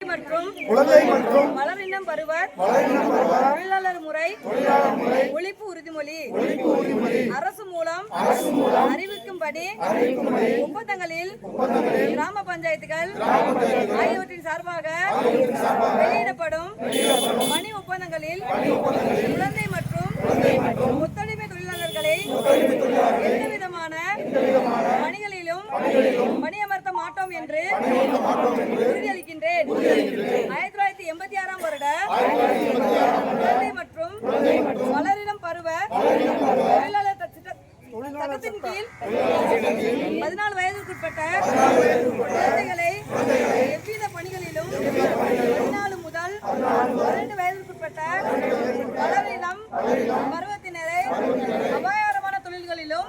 மற்றும் வளரினம் பருவர் தொழிலாளர் முறை ஒழிப்பு உறுதிமொழி அரசு மூலம் அறிவிக்கும்படி ஒப்பந்தங்களில் கிராம பஞ்சாயத்துகள் ஆகியவற்றின் சார்பாக வெளியிடப்படும் பணி ஒப்பந்தங்களில் குழந்தை மற்றும் ஒத்துழைப்பு தொழிலாளர்களை எந்தவிதமான பணிகளிலும் பணியமர்த்த மாட்டோம் என்று உறுதியளிக்கின்றேன். 1986 வருட குழந்தை மற்றும் வளரினம் பருவ தொழிலாளர் சட்டத்தின் கீழ் 14 வயதிற்குட்பட்ட குழந்தைகளை எவ்வித பணிகளிலும் 14 முதல் 12 வயதிற்குட்பட்ட வளரினம் பருவத்தினரை அபாயகரமான தொழில்களிலும்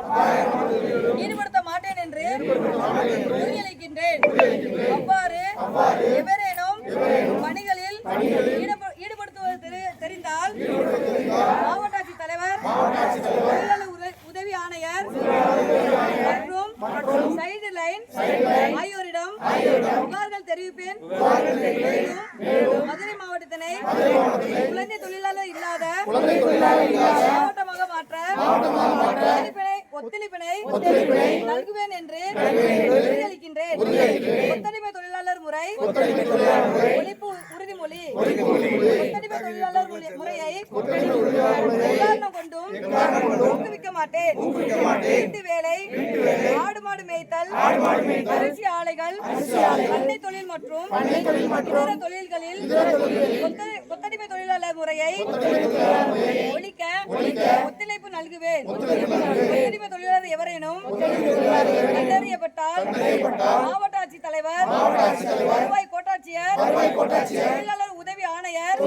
ஈடுபடுத்த மாட்டேன் என்று உறுதியளிக்கின்றேன். அவ்வாறு எவரேனும் பணிகளில் ஈடுபடுத்துவது தெரிந்தால் மாவட்ட ஆட்சித்தலைவர், தொழிலாளர் உதவி ஆணையர் மற்றும் சைல்டு லைன் ஆகியோரிடம் புகார்கள் தெரிவிப்பேன். மதுரை மாவட்டத்தினை குழந்தை தொழிலாளர் இல்லாத மாவட்டமாக மாற்ற ஒத்துழைப்பினை நல்குவேன் என்று உறுதியளிக்கின்றேன். ஒத்துழைப்பு தொழிலாளர் முறை ஒழிப்பு உறுதிமொழி ஒத்துழைப்பு தொழிலாளர் முறையை உதாரணம் கொண்டும் ஊக்குவிக்க மாட்டேன். வீட்டு வேலை, ஆடு மாடு மேய்த்தல், அரிசி ஆலைகள், பண்ணை தொழில் மற்றும் இதர தொழில்களில் ஒத்துழைப்பு தொழிலாளர் முறையை ஒழிக்க ஒத்துழைப்பு நல்குவேன். ஒத்துழைப்பு தொழிலாளர் எவரேனும் கண்டறியப்பட்டால் மாவட்ட ஆட்சித்தலைவர், வருவாய் கோட்டாட்சியர், தொழிலாளர் உதவி ஆணையர்,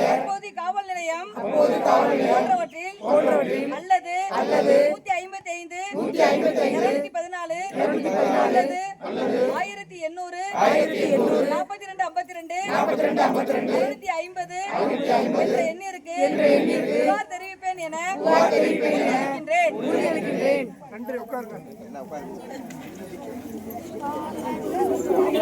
தற்போதைய காவல் நிலையம் போன்றவற்றில் அல்லது 155, 214 அல்லது 1800 4252 550 என்ற எண்ணிற்கு புகார் தெரிவிப்பேன் என உறுதியளிக்கின்றேன். நன்றி. உட்காருங்க.